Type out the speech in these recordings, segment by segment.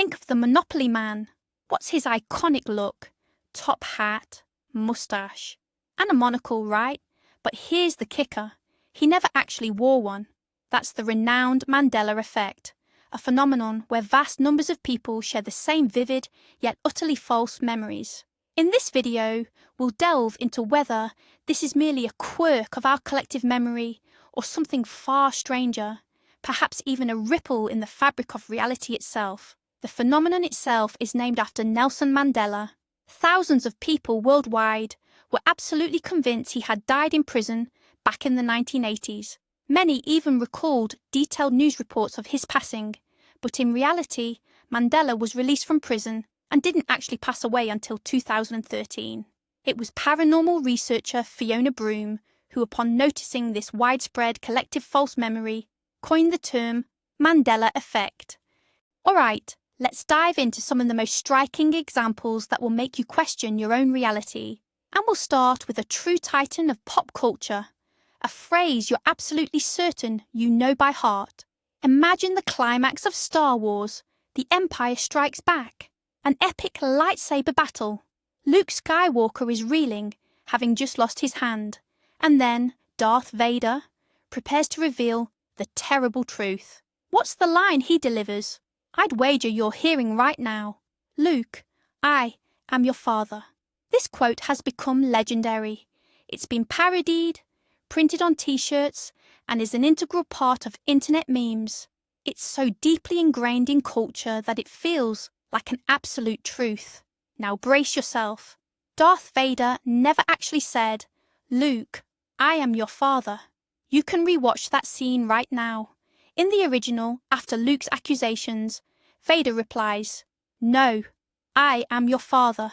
Think of the Monopoly man. What's his iconic look? Top hat, moustache, and a monocle, right? But here's the kicker. He never actually wore one. That's the renowned Mandela Effect, a phenomenon where vast numbers of people share the same vivid yet utterly false memories. In this video, we'll delve into whether this is merely a quirk of our collective memory or something far stranger, perhaps even a ripple in the fabric of reality itself. The phenomenon itself is named after Nelson Mandela. Thousands of people worldwide were absolutely convinced he had died in prison back in the 1980s. Many even recalled detailed news reports of his passing, but in reality, Mandela was released from prison and didn't actually pass away until 2013. It was paranormal researcher Fiona Broome who, upon noticing this widespread collective false memory, coined the term Mandela Effect. Alright, let's dive into some of the most striking examples that will make you question your own reality. And we'll start with a true titan of pop culture, a phrase you're absolutely certain you know by heart. Imagine the climax of Star Wars, The Empire Strikes Back, an epic lightsaber battle. Luke Skywalker is reeling, having just lost his hand, and then Darth Vader prepares to reveal the terrible truth. What's the line he delivers? I'd wager you're hearing right now. Luke, I am your father. This quote has become legendary. It's been parodied, printed on t-shirts, and is an integral part of internet memes. It's so deeply ingrained in culture that it feels like an absolute truth. Now brace yourself. Darth Vader never actually said, Luke, I am your father. You can rewatch that scene right now. In the original, after Luke's accusations, Vader replies, No, I am your father.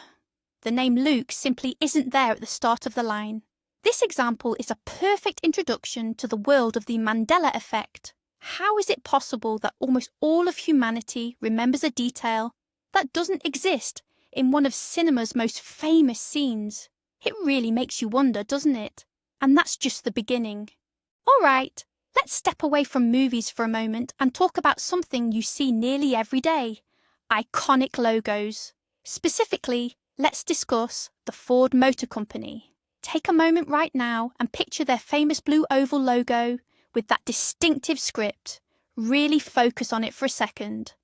The name Luke simply isn't there at the start of the line. This example is a perfect introduction to the world of the Mandela Effect. How is it possible that almost all of humanity remembers a detail that doesn't exist in one of cinema's most famous scenes? It really makes you wonder, doesn't it? And that's just the beginning. Alright, let's step away from movies for a moment and talk about something you see nearly every day: iconic logos. Specifically, let's discuss the Ford Motor Company. Take a moment right now and picture their famous blue oval logo with that distinctive script. Really focus on it for a second.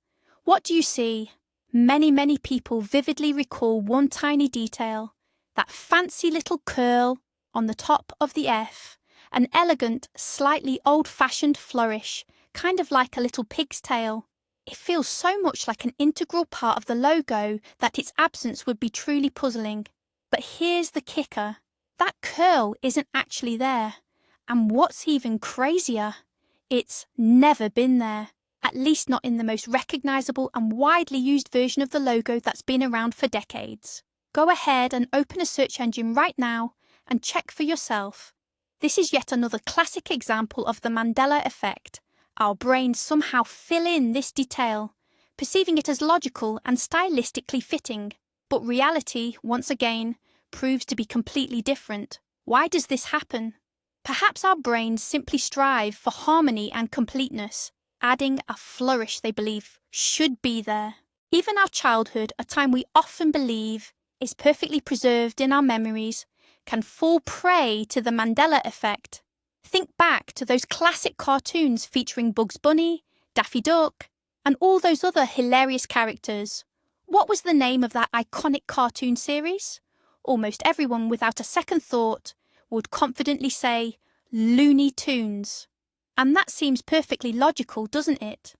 What do you see? Many people vividly recall one tiny detail, that fancy little curl on the top of the F, an elegant, slightly old-fashioned flourish, kind of like a little pig's tail. It feels so much like an integral part of the logo that its absence would be truly puzzling. But here's the kicker. That curl isn't actually there. And what's even crazier, it's never been there. At least not in the most recognisable and widely used version of the logo that's been around for decades. Go ahead and open a search engine right now and check for yourself. This is yet another classic example of the Mandela Effect. Our brains somehow fill in this detail, perceiving it as logical and stylistically fitting. But reality, once again, proves to be completely different. Why does this happen? Perhaps our brains simply strive for harmony and completeness, adding a flourish they believe should be there. Even our childhood, a time we often believe is perfectly preserved in our memories, can fall prey to the Mandela Effect. Think back to those classic cartoons featuring Bugs Bunny, Daffy Duck, and all those other hilarious characters. What was the name of that iconic cartoon series? Almost everyone without a second thought would confidently say Looney Tunes. And that seems perfectly logical, doesn't it?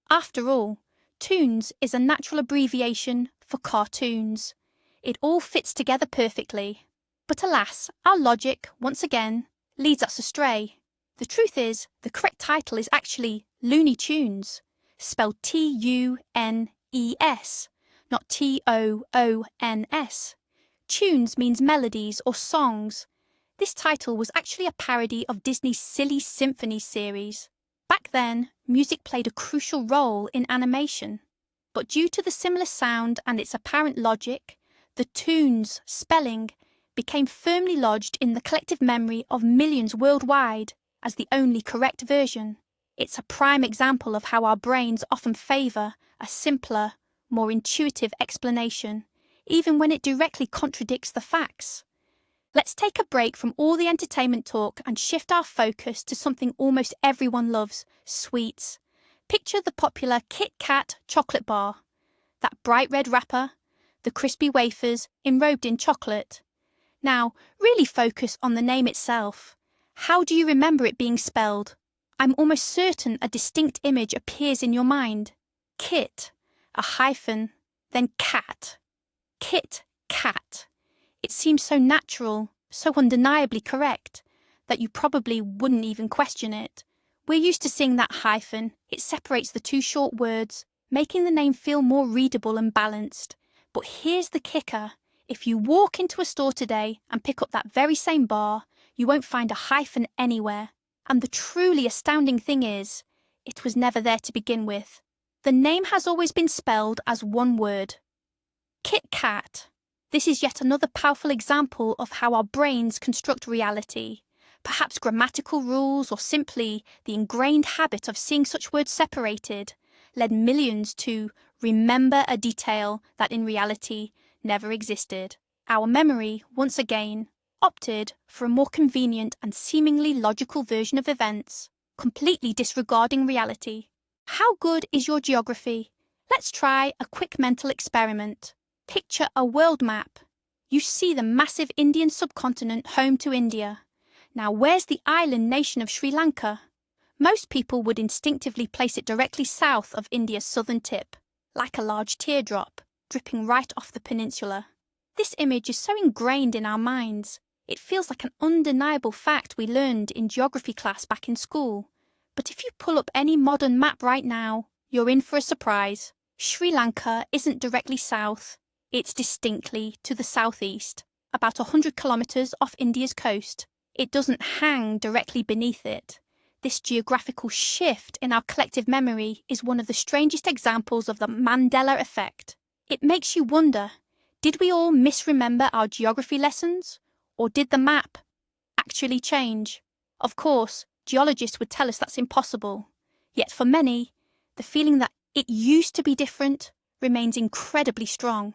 After all, Toons is a natural abbreviation for cartoons. It all fits together perfectly. But alas, our logic, once again, leads us astray. The truth is, the correct title is actually Looney Tunes, spelled T-U-N-E-S, not T-O-O-N-S. Tunes means melodies or songs. This title was actually a parody of Disney's Silly Symphonies series. Back then, music played a crucial role in animation. But due to the similar sound and its apparent logic, the Toons spelling became firmly lodged in the collective memory of millions worldwide as the only correct version. It's a prime example of how our brains often favour a simpler, more intuitive explanation, even when it directly contradicts the facts. Let's take a break from all the entertainment talk and shift our focus to something almost everyone loves: sweets. Picture the popular Kit Kat chocolate bar. That bright red wrapper, the crispy wafers enrobed in chocolate. Now, really focus on the name itself. How do you remember it being spelled? I'm almost certain a distinct image appears in your mind. Kit, a hyphen, then cat. Kit Kat. It seems so natural, so undeniably correct, that you probably wouldn't even question it. We're used to seeing that hyphen. It separates the two short words, making the name feel more readable and balanced. But here's the kicker. If you walk into a store today and pick up that very same bar, you won't find a hyphen anywhere. And the truly astounding thing is, it was never there to begin with. The name has always been spelled as one word. Kit Kat. This is yet another powerful example of how our brains construct reality. Perhaps grammatical rules or simply the ingrained habit of seeing such words separated led millions to remember a detail that in reality never existed. Our memory, once again, opted for a more convenient and seemingly logical version of events, completely disregarding reality. How good is your geography? Let's try a quick mental experiment. Picture a world map. You see the massive Indian subcontinent home to India. Now, where's the island nation of Sri Lanka? Most people would instinctively place it directly south of India's southern tip, like a large teardrop, dripping right off the peninsula. This image is so ingrained in our minds, it feels like an undeniable fact we learned in geography class back in school. But if you pull up any modern map right now, you're in for a surprise. Sri Lanka isn't directly south, it's distinctly to the southeast, about 100 kilometres off India's coast. It doesn't hang directly beneath it. This geographical shift in our collective memory is one of the strangest examples of the Mandela Effect. It makes you wonder, did we all misremember our geography lessons? Or did the map actually change? Of course, geologists would tell us that's impossible. Yet for many, the feeling that it used to be different remains incredibly strong.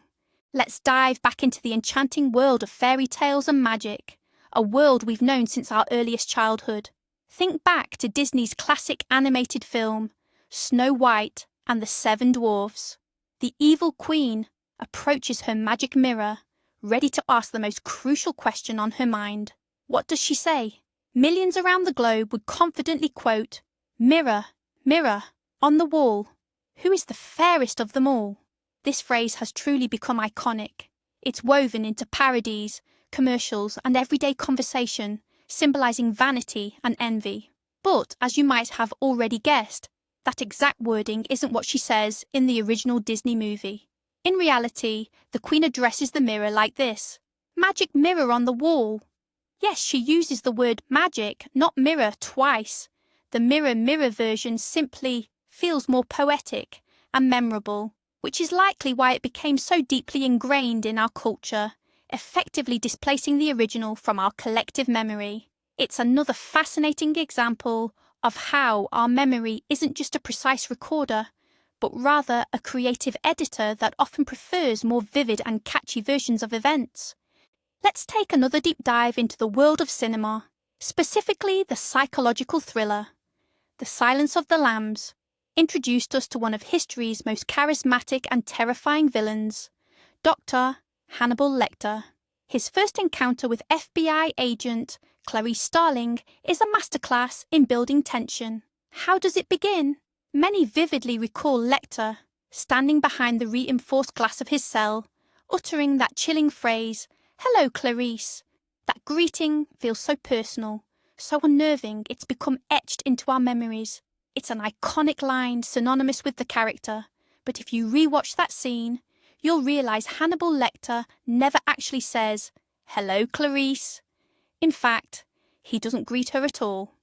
Let's dive back into the enchanting world of fairy tales and magic, a world we've known since our earliest childhood. Think back to Disney's classic animated film, Snow White and the Seven Dwarfs. The evil queen approaches her magic mirror, ready to ask the most crucial question on her mind. What does she say? Millions around the globe would confidently quote, "Mirror, mirror, on the wall, who is the fairest of them all?" This phrase has truly become iconic. It's woven into parodies, commercials, and everyday conversation, symbolizing vanity and envy. But, as you might have already guessed, that exact wording isn't what she says in the original Disney movie. In reality, the Queen addresses the mirror like this: "Magic mirror on the wall." Yes, she uses the word magic, not mirror, twice. The mirror version simply feels more poetic and memorable, which is likely why it became so deeply ingrained in our culture, effectively displacing the original from our collective memory. It's another fascinating example of how our memory isn't just a precise recorder, but rather a creative editor that often prefers more vivid and catchy versions of events. Let's take another deep dive into the world of cinema, specifically the psychological thriller. The Silence of the Lambs introduced us to one of history's most charismatic and terrifying villains, Dr. Hannibal Lecter. His first encounter with FBI agent Clarice Starling is a masterclass in building tension. How does it begin? Many vividly recall Lecter standing behind the reinforced glass of his cell, uttering that chilling phrase, "Hello, Clarice." That greeting feels so personal, so unnerving it's become etched into our memories. It's an iconic line synonymous with the character, but if you rewatch that scene, you'll realise Hannibal Lecter never actually says, "Hello, Clarice." In fact, he doesn't greet her at all.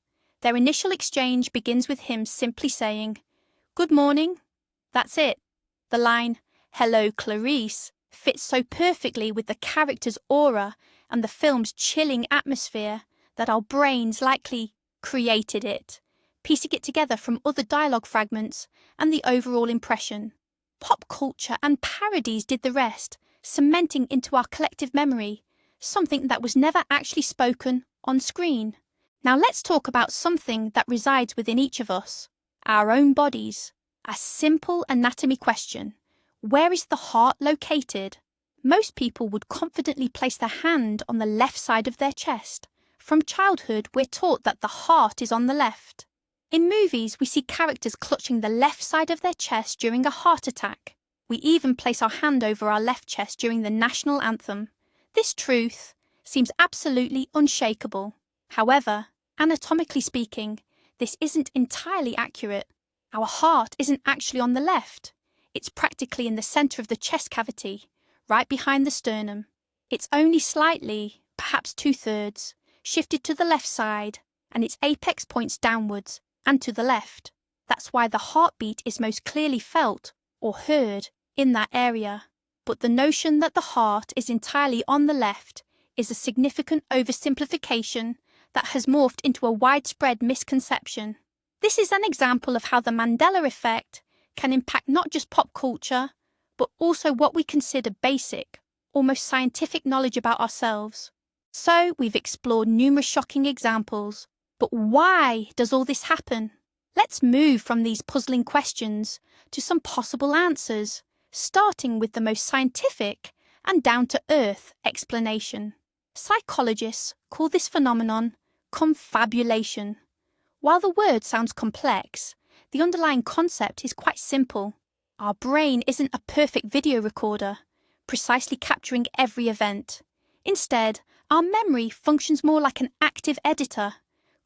Their initial exchange begins with him simply saying, "Good morning." That's it. The line, "Hello, Clarice," fits so perfectly with the character's aura and the film's chilling atmosphere that our brains likely created it, piecing it together from other dialogue fragments and the overall impression. Pop culture and parodies did the rest, cementing into our collective memory something that was never actually spoken on screen. Now let's talk about something that resides within each of us, our own bodies. A simple anatomy question. Where is the heart located? Most people would confidently place their hand on the left side of their chest. From childhood, we're taught that the heart is on the left. In movies, we see characters clutching the left side of their chest during a heart attack. We even place our hand over our left chest during the national anthem. This truth seems absolutely unshakable. However, anatomically speaking, this isn't entirely accurate. Our heart isn't actually on the left. It's practically in the center of the chest cavity, right behind the sternum. It's only slightly, perhaps 2/3, shifted to the left side, and its apex points downwards and to the left. That's why the heartbeat is most clearly felt or heard in that area. But the notion that the heart is entirely on the left is a significant oversimplification that has morphed into a widespread misconception. This is an example of how the Mandela Effect can impact not just pop culture, but also what we consider basic, almost scientific knowledge about ourselves. So we've explored numerous shocking examples, but why does all this happen? Let's move from these puzzling questions to some possible answers, starting with the most scientific and down-to-earth explanation. Psychologists call this phenomenon confabulation. While the word sounds complex, the underlying concept is quite simple. Our brain isn't a perfect video recorder, precisely capturing every event. Instead, our memory functions more like an active editor,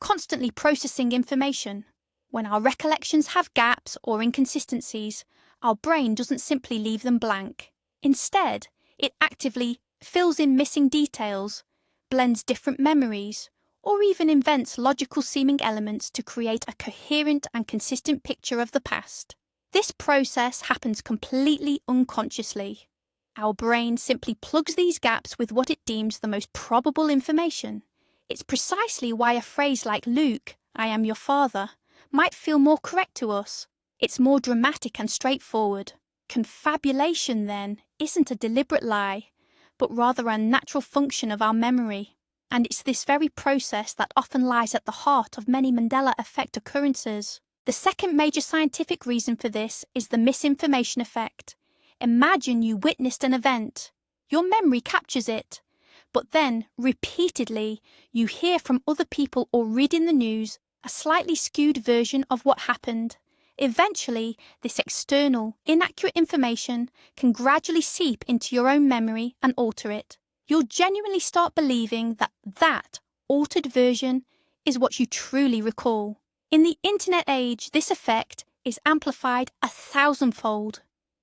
constantly processing information. When our recollections have gaps or inconsistencies, our brain doesn't simply leave them blank. Instead, it actively fills in missing details, blends different memories, or even invents logical-seeming elements to create a coherent and consistent picture of the past. This process happens completely unconsciously. Our brain simply plugs these gaps with what it deems the most probable information. It's precisely why a phrase like "Luke, I am your father," might feel more correct to us. It's more dramatic and straightforward. Confabulation, then, isn't a deliberate lie, but rather a natural function of our memory. And it's this very process that often lies at the heart of many Mandela Effect occurrences. The second major scientific reason for this is the misinformation effect. Imagine you witnessed an event. Your memory captures it. But then, repeatedly, you hear from other people or read in the news a slightly skewed version of what happened. Eventually, this external, inaccurate information can gradually seep into your own memory and alter it. You'll genuinely start believing that that altered version is what you truly recall. In the internet age, this effect is amplified 1,000-fold.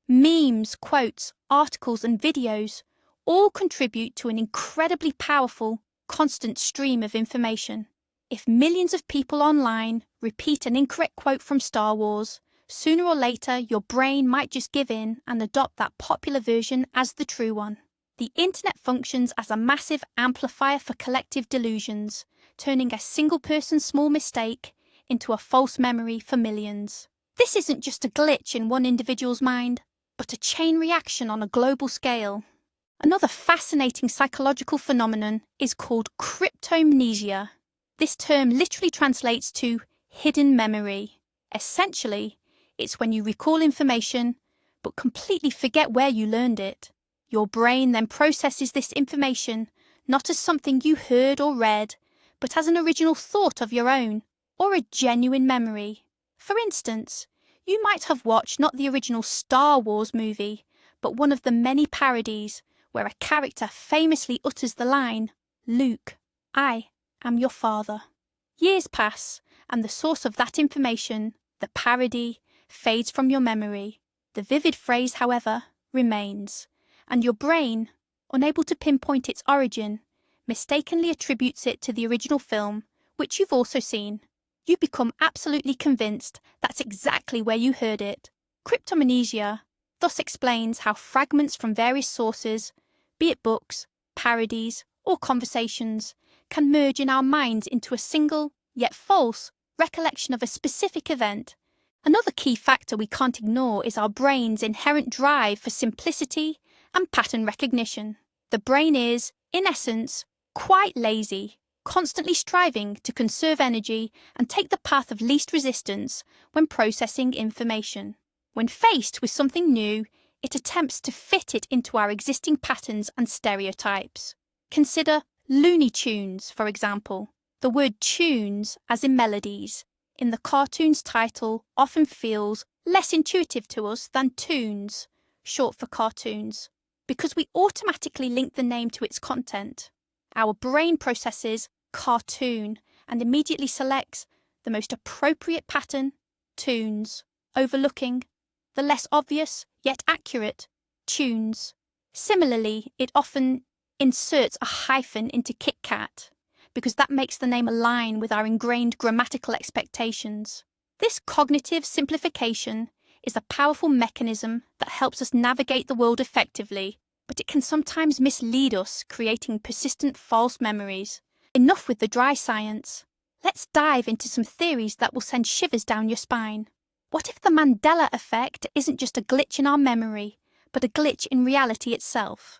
Memes, quotes, articles, and videos all contribute to an incredibly powerful, constant stream of information. If millions of people online repeat an incorrect quote from Star Wars, sooner or later your brain might just give in and adopt that popular version as the true one. The internet functions as a massive amplifier for collective delusions, turning a single person's small mistake into a false memory for millions. This isn't just a glitch in one individual's mind, but a chain reaction on a global scale. Another fascinating psychological phenomenon is called cryptomnesia. This term literally translates to hidden memory. Essentially, it's when you recall information but completely forget where you learned it. Your brain then processes this information not as something you heard or read, but as an original thought of your own, or a genuine memory. For instance, you might have watched not the original Star Wars movie, but one of the many parodies where a character famously utters the line, "Luke, I am your father." Years pass, and the source of that information, the parody, fades from your memory. The vivid phrase, however, remains, and your brain, unable to pinpoint its origin, mistakenly attributes it to the original film, which you've also seen. You become absolutely convinced that's exactly where you heard it. Cryptomnesia thus explains how fragments from various sources, be it books, parodies, or conversations, can merge in our minds into a single, yet false, recollection of a specific event, Another key factor we can't ignore is our brain's inherent drive for simplicity and pattern recognition. The brain is, in essence, quite lazy, constantly striving to conserve energy and take the path of least resistance when processing information. When faced with something new, it attempts to fit it into our existing patterns and stereotypes. Consider Looney Tunes, for example. The word tunes, as in melodies, in the cartoon's title often feels less intuitive to us than tunes, short for cartoons, because we automatically link the name to its content. Our brain processes cartoon and immediately selects the most appropriate pattern, tunes, overlooking the less obvious yet accurate, tunes. Similarly, it often inserts a hyphen into Kit Kat, because that makes the name align with our ingrained grammatical expectations. This cognitive simplification is a powerful mechanism that helps us navigate the world effectively, but it can sometimes mislead us, creating persistent false memories. Enough with the dry science. Let's dive into some theories that will send shivers down your spine. What if the Mandela Effect isn't just a glitch in our memory, but a glitch in reality itself?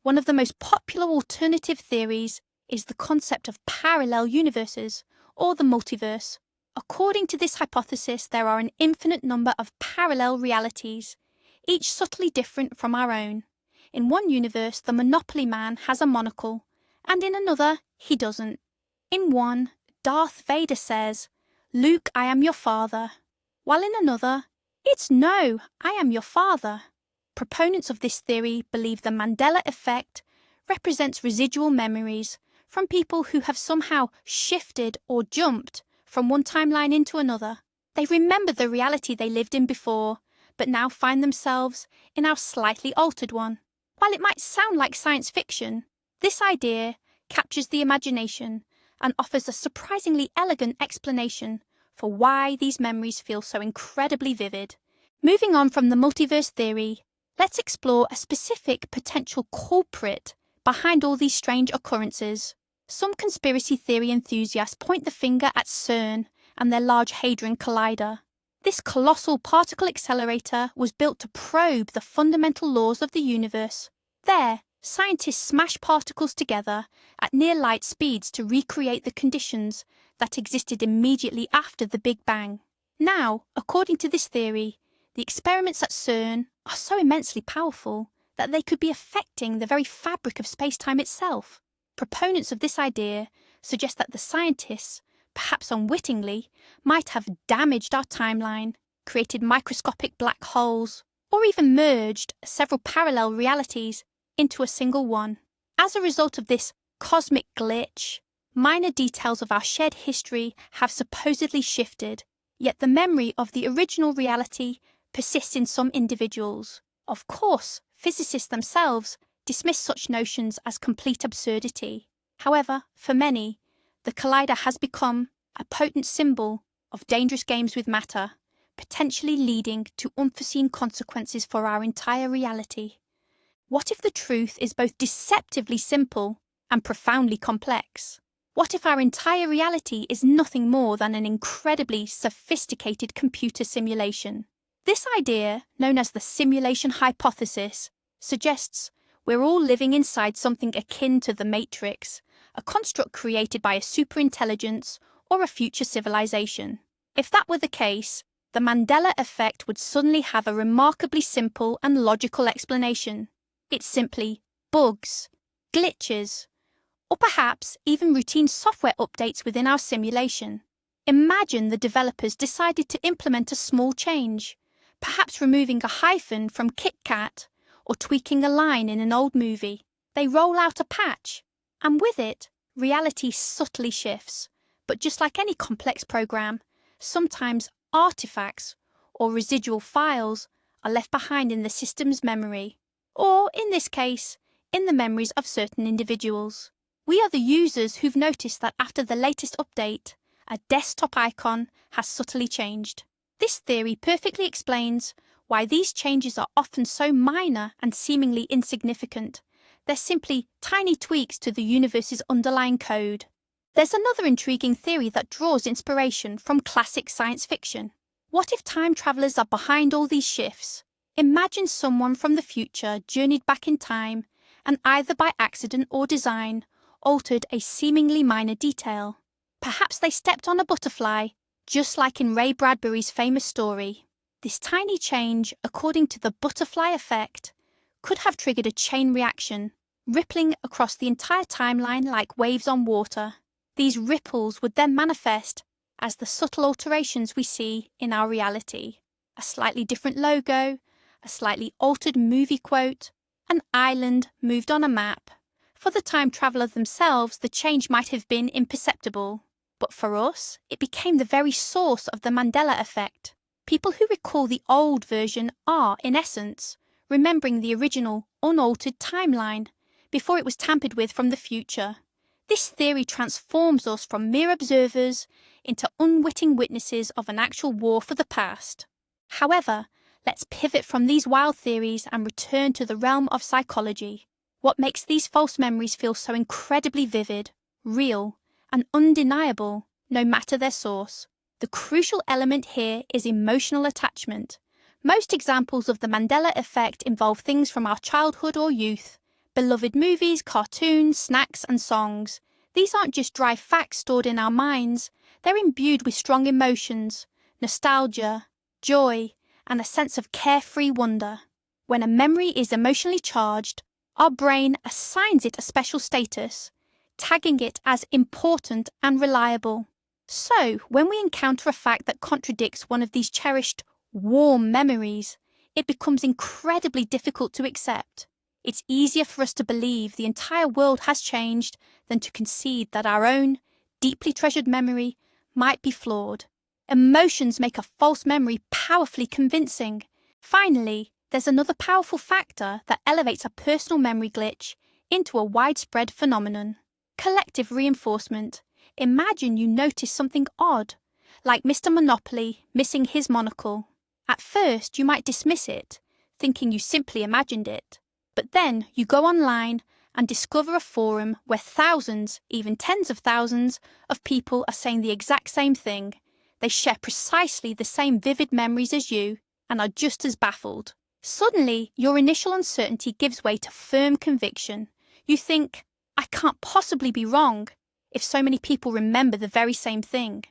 One of the most popular alternative theories is the concept of parallel universes, or the multiverse. According to this hypothesis, there are an infinite number of parallel realities, each subtly different from our own. In one universe, the Monopoly man has a monocle, and in another, he doesn't. In one, Darth Vader says, "Luke, I am your father," while in another, "It's no, I am your father." Proponents of this theory believe the Mandela Effect represents residual memories from people who have somehow shifted or jumped from one timeline into another. They remember the reality they lived in before, but now find themselves in our slightly altered one. While it might sound like science fiction, this idea captures the imagination and offers a surprisingly elegant explanation for why these memories feel so incredibly vivid. Moving on from the multiverse theory, let's explore a specific potential culprit behind all these strange occurrences. Some conspiracy theory enthusiasts point the finger at CERN and their Large Hadron Collider. This colossal particle accelerator was built to probe the fundamental laws of the universe. There, scientists smash particles together at near light speeds to recreate the conditions that existed immediately after the Big Bang. Now, according to this theory, the experiments at CERN are so immensely powerful that they could be affecting the very fabric of space-time itself. Proponents of this idea suggest that the scientists, perhaps unwittingly, might have damaged our timeline, created microscopic black holes, or even merged several parallel realities into a single one. As a result of this cosmic glitch, minor details of our shared history have supposedly shifted, yet the memory of the original reality persists in some individuals. Of course, physicists themselves dismiss such notions as complete absurdity. However, for many, the collider has become a potent symbol of dangerous games with matter, potentially leading to unforeseen consequences for our entire reality. What if the truth is both deceptively simple and profoundly complex? What if our entire reality is nothing more than an incredibly sophisticated computer simulation? This idea, known as the simulation hypothesis, suggests we're all living inside something akin to the Matrix, a construct created by a superintelligence or a future civilization. If that were the case, the Mandela Effect would suddenly have a remarkably simple and logical explanation. It's simply bugs, glitches, or perhaps even routine software updates within our simulation. Imagine the developers decided to implement a small change, perhaps removing a hyphen from Kit Kat or tweaking a line in an old movie. They roll out a patch, and with it, reality subtly shifts. But just like any complex program, sometimes artifacts or residual files are left behind in the system's memory, or in this case, in the memories of certain individuals. We are the users who've noticed that after the latest update, a desktop icon has subtly changed. This theory perfectly explains why these changes are often so minor and seemingly insignificant. They're simply tiny tweaks to the universe's underlying code. There's another intriguing theory that draws inspiration from classic science fiction. What if time travellers are behind all these shifts? Imagine someone from the future journeyed back in time and either by accident or design altered a seemingly minor detail. Perhaps they stepped on a butterfly, just like in Ray Bradbury's famous story. This tiny change, according to the butterfly effect, could have triggered a chain reaction, rippling across the entire timeline like waves on water. These ripples would then manifest as the subtle alterations we see in our reality. A slightly different logo, a slightly altered movie quote, an island moved on a map. For the time traveller themselves, the change might have been imperceptible. But for us, it became the very source of the Mandela Effect. People who recall the old version are, in essence, remembering the original, unaltered timeline before it was tampered with from the future. This theory transforms us from mere observers into unwitting witnesses of an actual war for the past. However, let's pivot from these wild theories and return to the realm of psychology. What makes these false memories feel so incredibly vivid, real, and undeniable, no matter their source? The crucial element here is emotional attachment. Most examples of the Mandela Effect involve things from our childhood or youth. Beloved movies, cartoons, snacks, and songs. These aren't just dry facts stored in our minds, they're imbued with strong emotions, nostalgia, joy, and a sense of carefree wonder. When a memory is emotionally charged, our brain assigns it a special status, tagging it as important and reliable. So, when we encounter a fact that contradicts one of these cherished, warm memories, it becomes incredibly difficult to accept. It's easier for us to believe the entire world has changed than to concede that our own, deeply treasured memory might be flawed. Emotions make a false memory powerfully convincing. Finally, there's another powerful factor that elevates a personal memory glitch into a widespread phenomenon. Collective reinforcement. Imagine you notice something odd, like Mr. Monopoly missing his monocle. At first, you might dismiss it, thinking you simply imagined it. But then you go online and discover a forum where thousands, even tens of thousands, of people are saying the exact same thing. They share precisely the same vivid memories as you and are just as baffled. Suddenly, your initial uncertainty gives way to firm conviction. You think, I can't possibly be wrong if so many people remember the very same thing.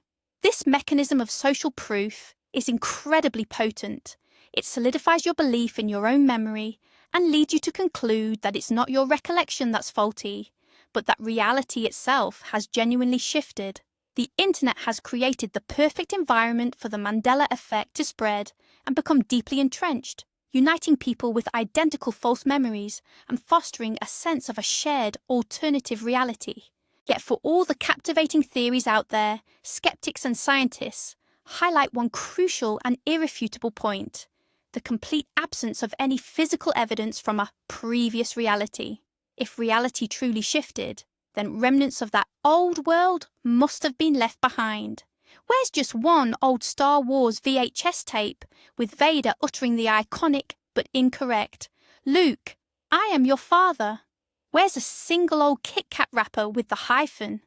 This mechanism of social proof is incredibly potent. It solidifies your belief in your own memory and leads you to conclude that it's not your recollection that's faulty, but that reality itself has genuinely shifted. The internet has created the perfect environment for the Mandela Effect to spread and become deeply entrenched, uniting people with identical false memories and fostering a sense of a shared alternative reality. Yet for all the captivating theories out there, skeptics and scientists highlight one crucial and irrefutable point: the complete absence of any physical evidence from a previous reality. If reality truly shifted, then remnants of that old world must have been left behind. Where's just one old Star Wars VHS tape with Vader uttering the iconic but incorrect, "Luke, I am your father"? Where's a single old Kit Kat wrapper with the hyphen?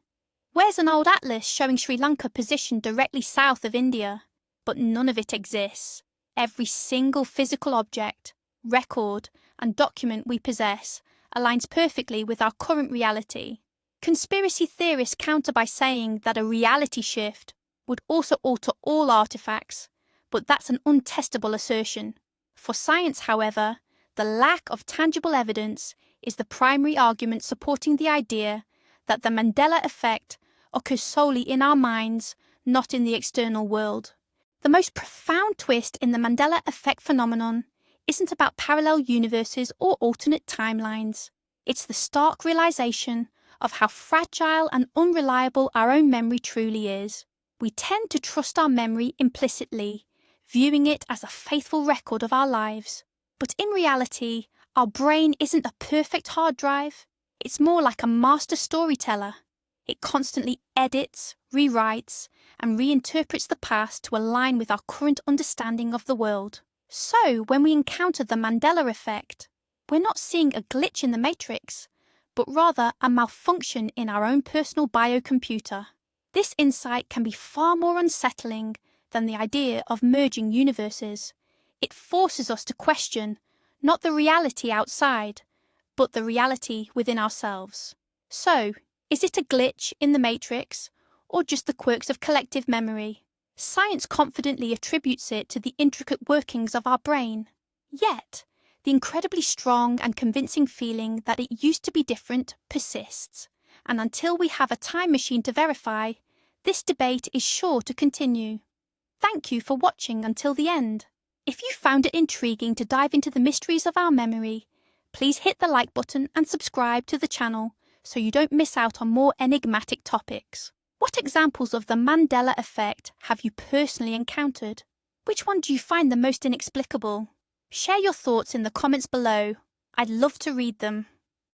Where's an old atlas showing Sri Lanka positioned directly south of India? But none of it exists. Every single physical object, record, and document we possess aligns perfectly with our current reality. Conspiracy theorists counter by saying that a reality shift would also alter all artifacts, but that's an untestable assertion. For science, however, the lack of tangible evidence is the primary argument supporting the idea that the Mandela Effect occurs solely in our minds, not in the external world. The most profound twist in the Mandela Effect phenomenon isn't about parallel universes or alternate timelines. It's the stark realization of how fragile and unreliable our own memory truly is. We tend to trust our memory implicitly, viewing it as a faithful record of our lives. But in reality, our brain isn't a perfect hard drive. It's more like a master storyteller. It constantly edits, rewrites, and reinterprets the past to align with our current understanding of the world. So, when we encounter the Mandela Effect, we're not seeing a glitch in the matrix, but rather a malfunction in our own personal biocomputer. This insight can be far more unsettling than the idea of merging universes. It forces us to question not the reality outside, but the reality within ourselves. So, is it a glitch in the matrix, or just the quirks of collective memory? Science confidently attributes it to the intricate workings of our brain. Yet, the incredibly strong and convincing feeling that it used to be different persists, and until we have a time machine to verify, this debate is sure to continue. Thank you for watching until the end. If you found it intriguing to dive into the mysteries of our memory, please hit the like button and subscribe to the channel so you don't miss out on more enigmatic topics. What examples of the Mandela Effect have you personally encountered? Which one do you find the most inexplicable? Share your thoughts in the comments below. I'd love to read them.